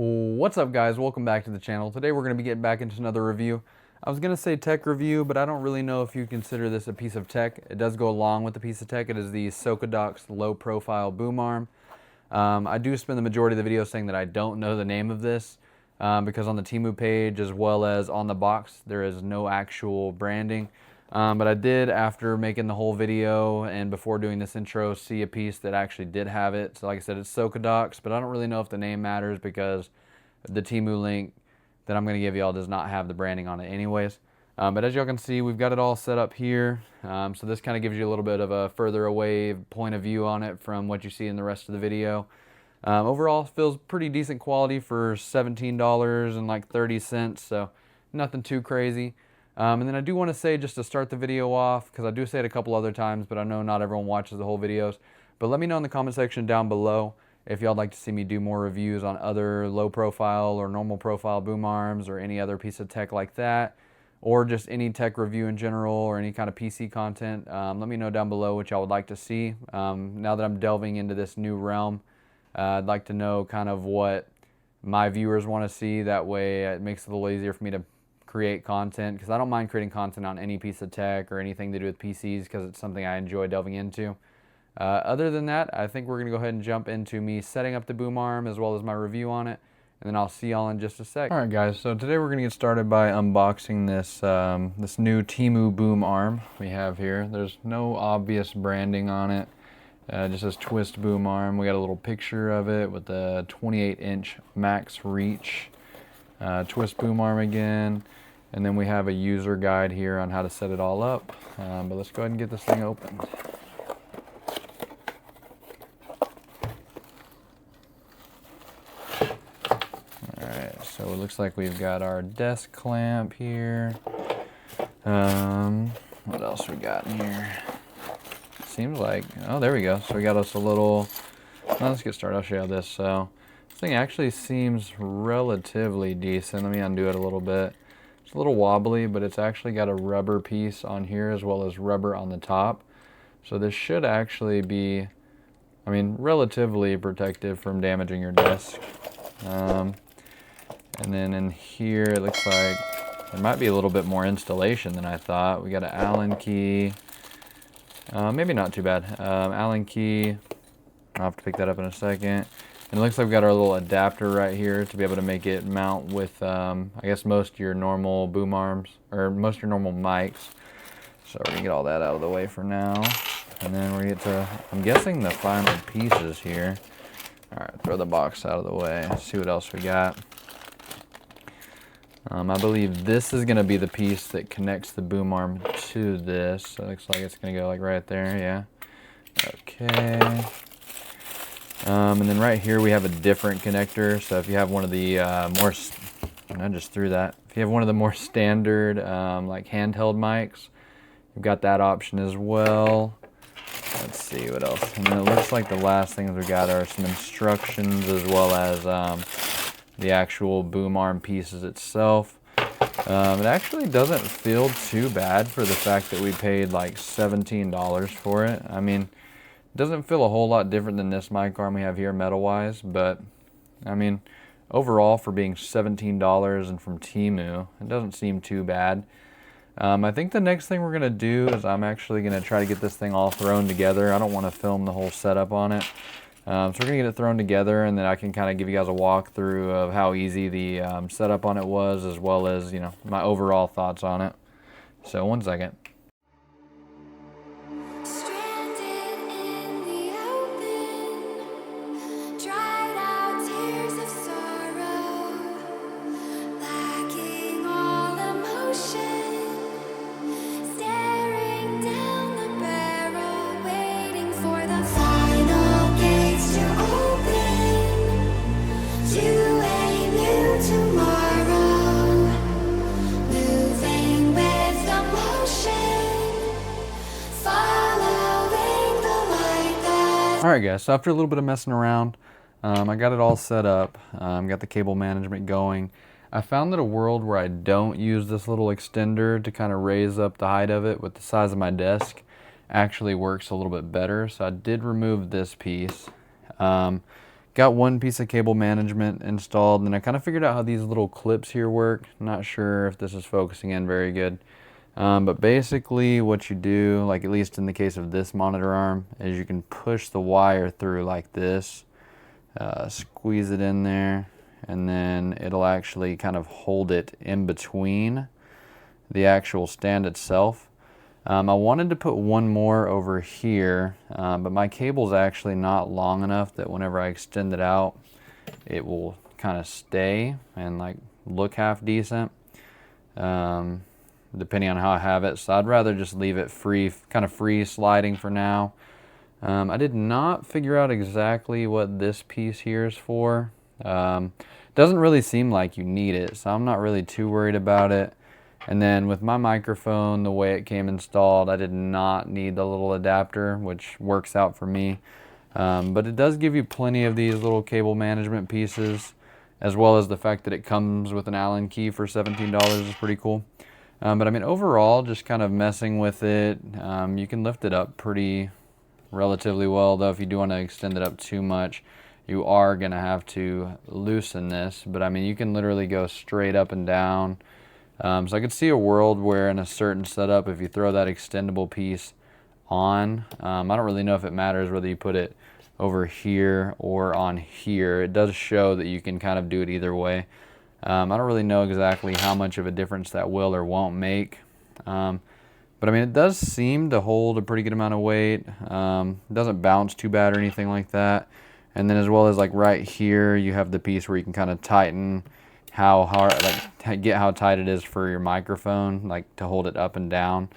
What's up, guys? Welcome back to the channel. Today we're going to be getting back into another review. I was going to say tech review, but I don't really know if you consider this a piece of tech. It does go along with the piece of tech. It is the Socodox low profile boom arm. I do spend the majority of the video saying that I don't know the name of this because on the Temu page as well as on the box there is no actual branding. But I did, after making the whole video and before doing this intro, see a piece that actually did have it. So like I said, it's Socodox, but I don't really know if the name matters because the Temu link that I'm going to give y'all does not have the branding on it anyways. But as y'all can see, we've got it all set up here. So this kind of gives you a little bit of a further away point of view on it from what you see in the rest of the video. Overall, feels pretty decent quality for $17.30, so nothing too crazy. And then I do want to say, just to start the video off, because I do say it a couple other times, but I know not everyone watches the whole videos, but let me know in the comment section down below if y'all like to see me do more reviews on other low profile or normal profile boom arms or any other piece of tech like that, or just any tech review in general or any kind of PC content. Let me know down below what y'all would like to see. Now that I'm delving into this new realm, I'd like to know kind of what my viewers want to see. That way it makes it a little easier for me to create content, because I don't mind creating content on any piece of tech or anything to do with PCs because it's something I enjoy delving into. Other than that, I think we're going to go ahead and jump into me setting up the boom arm as well as my review on it, and then I'll see y'all in just a sec. Alright guys, so today we're going to get started by unboxing this, this new Temu boom arm we have here. There's no obvious branding on it. Just says twist boom arm. We got a little picture of it with the 28-inch max reach twist boom arm again. And then we have a user guide here on how to set it all up. But let's go ahead and get this thing opened. Alright, so it looks like we've got our desk clamp here. What else we got in here? Seems like, oh, there we go. So we got us a little, well, let's get started. I'll show you this. So this thing actually seems relatively decent. Let me undo it a little bit. It's a little wobbly, but it's actually got a rubber piece on here as well as rubber on the top. So this should actually be, I mean, relatively protective from damaging your desk. And then in here, it looks like there might be a little bit more installation than I thought. We got an Allen key. Maybe not too bad. Allen key. I'll have to pick that up in a second. And it looks like we've got our little adapter right here to be able to make it mount with, I guess, most of your normal boom arms, or most of your normal mics. So we're going to get all that out of the way for now. And then we get to, I'm guessing, the final pieces here. Alright, throw the box out of the way. See what else we got. I believe this is going to be the piece that connects the boom arm to this. So it looks like it's going to go like right there, yeah. Okay. And then right here we have a different connector. So if you have one of the more, I just threw that. If you have one of the more standard like handheld mics, you've got that option as well. Let's see what else. And then it looks like the last things we got are some instructions as well as the actual boom arm pieces itself. It actually doesn't feel too bad for the fact that we paid like $17 for it. I mean, it doesn't feel a whole lot different than this mic arm we have here metal-wise, but I mean, overall for being $17 and from Temu, it doesn't seem too bad. I think the next thing we're going to do is I'm actually going to try to get this thing all thrown together. I don't want to film the whole setup on it. So we're going to get it thrown together, and then I can kind of give you guys a walkthrough of how easy the setup on it was, as well as, you know, my overall thoughts on it. So one second. Alright guys, so after a little bit of messing around, I got it all set up, got the cable management going. I found that a world where I don't use this little extender to kind of raise up the height of it with the size of my desk actually works a little bit better. So I did remove this piece. got one piece of cable management installed, and I kind of figured out how these little clips here work. Not sure if this is focusing in very good. But basically what you do, like at least in the case of this monitor arm, is you can push the wire through like this, squeeze it in there, and then it'll actually kind of hold it in between the actual stand itself. I wanted to put one more over here, but my cable's actually not long enough that whenever I extend it out, it will kind of stay and like look half decent. Depending on how I have it. So I'd rather just leave it free, kind of free sliding for now. I did not figure out exactly what this piece here is for. Doesn't really seem like you need it, so I'm not really too worried about it. And then with my microphone, the way it came installed, I did not need the little adapter, which works out for me. But it does give you plenty of these little cable management pieces, as well as the fact that it comes with an Allen key for $17 is pretty cool. But I mean, overall, just kind of messing with it, you can lift it up pretty relatively well, though if you do want to extend it up too much, you are going to have to loosen this. But I mean, you can literally go straight up and down. So I could see a world where in a certain setup, if you throw that extendable piece on, I don't really know if it matters whether you put it over here or on here. It does show that you can kind of do it either way. I don't really know exactly how much of a difference that will or won't make. But I mean, it does seem to hold a pretty good amount of weight. It doesn't bounce too bad or anything like that. And then as well as like right here, you have the piece where you can kind of tighten how hard, like get how tight it is for your microphone, like to hold it up and down.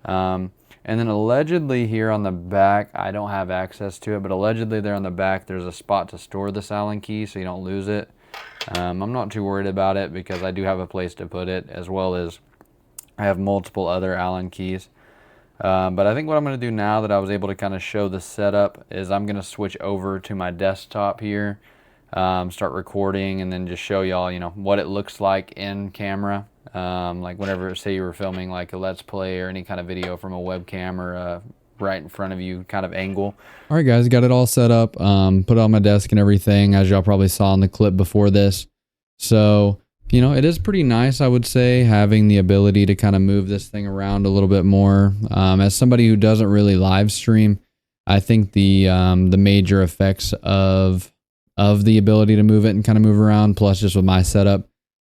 And then allegedly here on the back, I don't have access to it, but allegedly there on the back, there's a spot to store this Allen key so you don't lose it. I'm not too worried about it because I do have a place to put it, as well as I have multiple other Allen keys. But I think what I'm going to do now that I was able to kind of show the setup is I'm going to switch over to my desktop here, start recording, and then just show y'all, you know, what it looks like in camera. Like whenever, say you were filming like a Let's Play or any kind of video from a webcam or a right in front of you kind of angle. All right, guys, got it all set up, put it on my desk and everything, as y'all probably saw in the clip before this. So, you know, it is pretty nice, I would say, having the ability to kind of move this thing around a little bit more. As somebody who doesn't really live stream, I think the major effects of the ability to move it and kind of move around, plus just with my setup,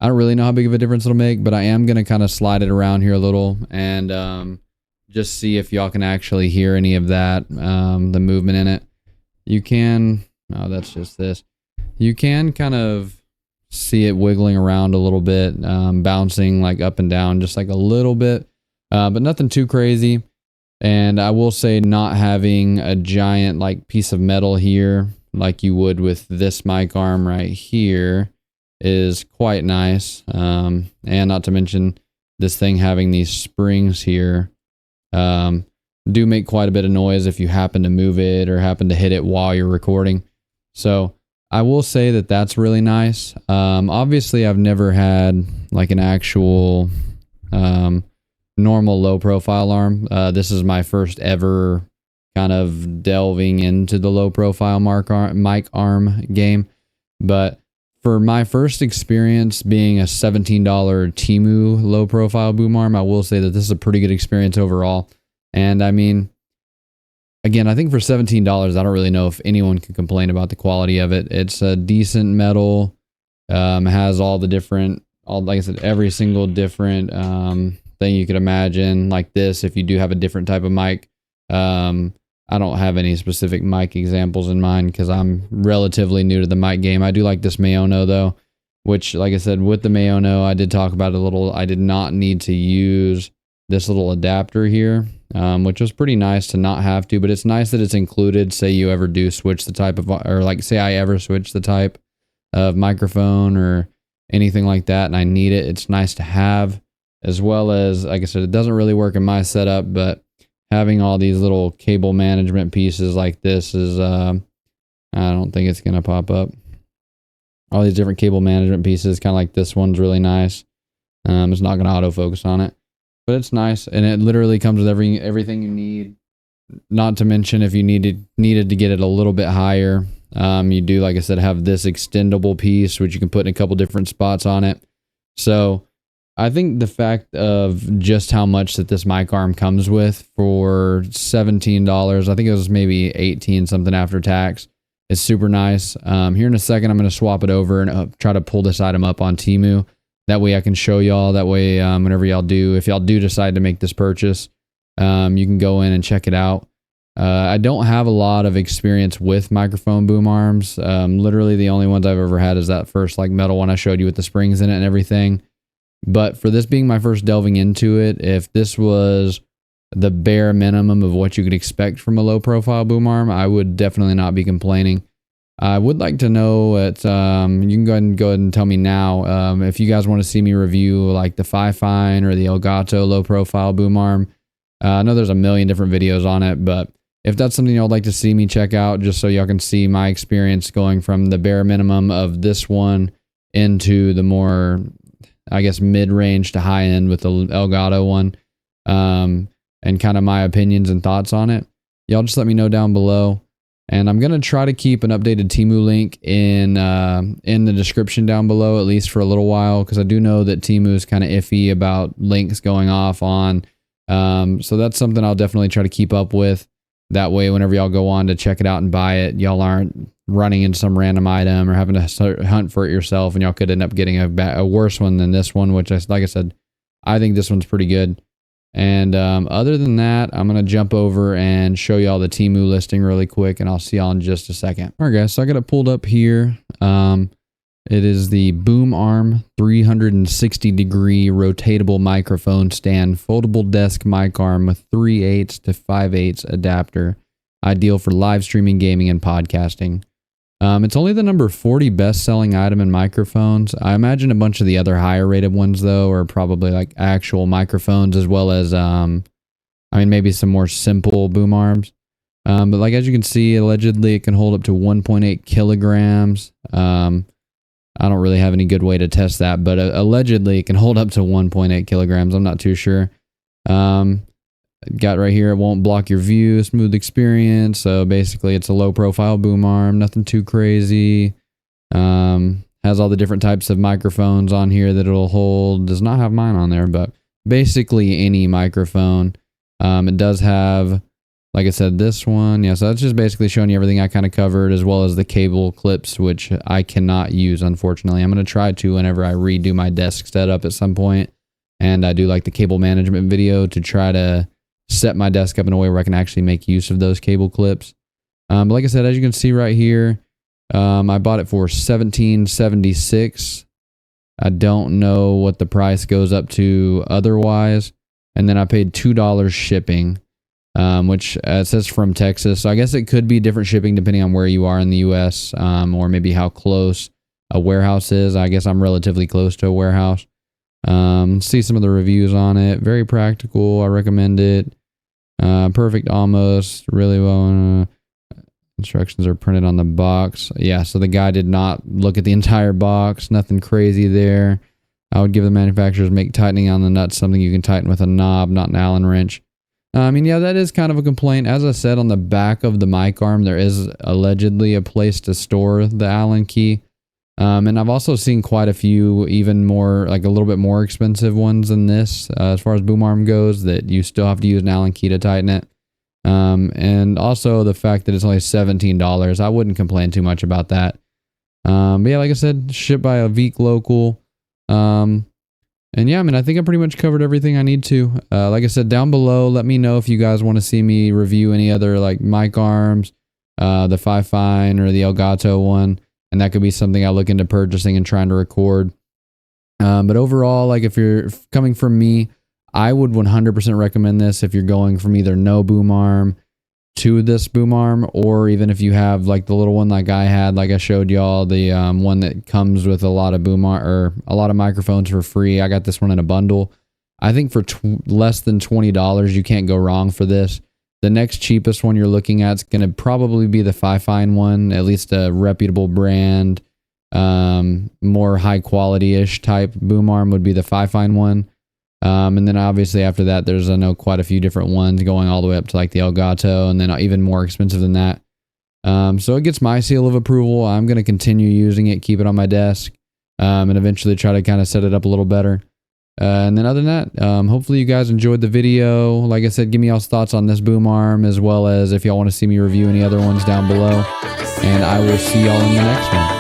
I don't really know how big of a difference it'll make, but I am going to kind of slide it around here a little and just see if y'all can actually hear any of that, the movement in it. You can, oh, that's just this. You can kind of see it wiggling around a little bit, bouncing like up and down just like a little bit, but nothing too crazy. And I will say not having a giant like piece of metal here like you would with this mic arm right here is quite nice. And not to mention this thing having these springs here do make quite a bit of noise if you happen to move it or happen to hit it while you're recording. So I will say that that's really nice. Obviously I've never had like an actual normal low profile arm. This is my first ever kind of delving into the low profile mic arm game. But for my first experience being a $17 Temu low profile boom arm, I will say that this is a pretty good experience overall. And I mean, again, I think for $17, I don't really know if anyone can complain about the quality of it. It's a decent metal, has all the different, like I said, every single different thing you could imagine like this. If you do have a different type of mic, I don't have any specific mic examples in mind because I'm relatively new to the mic game. I do like this Maono though, which like I said, with the Maono, I did talk about it a little. I did not need to use this little adapter here, which was pretty nice to not have to, but it's nice that it's included. Say you ever do switch the type of, or like say I ever switch the type of microphone or anything like that and I need it, it's nice to have, as well as, like I said, it doesn't really work in my setup, but having all these little cable management pieces like this is, I don't think it's going to pop up. All these different cable management pieces, kind of like this one's really nice. It's not going to autofocus on it, but it's nice. And it literally comes with everything you need. Not to mention if you needed to get it a little bit higher, you do, like I said, have this extendable piece, which you can put in a couple different spots on it. So I think the fact of just how much that this mic arm comes with for $17, I think it was maybe 18 something after tax, is super nice. Here in a second, I'm going to swap it over and try to pull this item up on Temu. That way I can show y'all. That way, whenever y'all do, if y'all do decide to make this purchase, you can go in and check it out. I don't have a lot of experience with microphone boom arms. Literally the only ones I've ever had is that first like metal one I showed you with the springs in it and everything. But for this being my first delving into it, if this was the bare minimum of what you could expect from a low profile boom arm, I would definitely not be complaining. I would like to know you can go ahead and tell me now, if you guys want to see me review like the Fifine or the Elgato low profile boom arm. I know there's a million different videos on it, but if that's something y'all like to see me check out, just so y'all can see my experience going from the bare minimum of this one into the more, I guess, mid-range to high-end with the Elgato one, and kind of my opinions and thoughts on it, y'all just let me know down below. And I'm going to try to keep an updated Temu link in the description down below, at least for a little while, because I do know that Temu is kind of iffy about links going off on. So that's something I'll definitely try to keep up with. That way, whenever y'all go on to check it out and buy it, y'all aren't running into some random item or having to hunt for it yourself, and y'all could end up getting a worse one than this one, which, like I said, I think this one's pretty good. And other than that, I'm going to jump over and show y'all the Temu listing really quick, and I'll see y'all in just a second. All right, guys, so I got it pulled up here. It is the Boom Arm 360-degree rotatable microphone stand, foldable desk mic arm with 3/8 to 5/8 adapter, ideal for live streaming, gaming, and podcasting. It's only the number 40 best-selling item in microphones. I imagine a bunch of the other higher-rated ones, though, are probably like actual microphones, as well as, maybe some more simple boom arms. But like, as you can see, allegedly it can hold up to 1.8 kilograms. I don't really have any good way to test that, but allegedly it can hold up to 1.8 kilograms. I'm not too sure. Got right here, it won't block your view, smooth experience. So basically it's a low profile boom arm, nothing too crazy. Has all the different types of microphones on here that it'll hold. Does not have mine on there, but basically any microphone. It does have, like I said, this one. Yeah, so that's just basically showing you everything I kind of covered, as well as the cable clips, which I cannot use, unfortunately. I'm going to try to whenever I redo my desk setup at some point, and I do like the cable management video to try to set my desk up in a way where I can actually make use of those cable clips. But like I said, as you can see right here, I bought it for $17.76. I don't know what the price goes up to otherwise. And then I paid $2 shipping. Which it says from Texas. So I guess it could be different shipping depending on where you are in the U.S. Or maybe how close a warehouse is. I guess I'm relatively close to a warehouse. See some of the reviews on it. Very practical. I recommend it. Perfect almost. Really well. Instructions are printed on the box. Yeah, so the guy did not look at the entire box. Nothing crazy there. I would give the manufacturers make tightening on the nuts something you can tighten with a knob, not an Allen wrench. Yeah, that is kind of a complaint. As I said, on the back of the mic arm, there is allegedly a place to store the Allen key. And I've also seen quite a few, even more, like a little bit more expensive ones than this, as far as boom arm goes, that you still have to use an Allen key to tighten it. And also the fact that it's only $17, I wouldn't complain too much about that. But yeah, like I said, shipped by a Veek local. And yeah, I think I pretty much covered everything I need to. Like I said, down below, let me know if you guys want to see me review any other like mic arms, the Fifine or the Elgato one. And that could be something I look into purchasing and trying to record. But overall, like if you're coming from me, I would 100% recommend this if you're going from either no boom arm to this boom arm, or even if you have like the little one like I had, like I showed y'all, the one that comes with a lot of boom arm or a lot of microphones for free. I got this one in a bundle. I think for less than $20, you can't go wrong for this. The next cheapest one you're looking at is going to probably be the Fifine one, at least a reputable brand, more high quality-ish type boom arm would be the Fifine one. And then obviously after that, there's, I know, quite a few different ones going all the way up to like the Elgato, and then even more expensive than that. So it gets my seal of approval. I'm going to continue using it, keep it on my desk, and eventually try to kind of set it up a little better. And then other than that, hopefully you guys enjoyed the video. Like I said, give me y'all's thoughts on this boom arm, as well as if y'all want to see me review any other ones down below. And I will see y'all in the next one.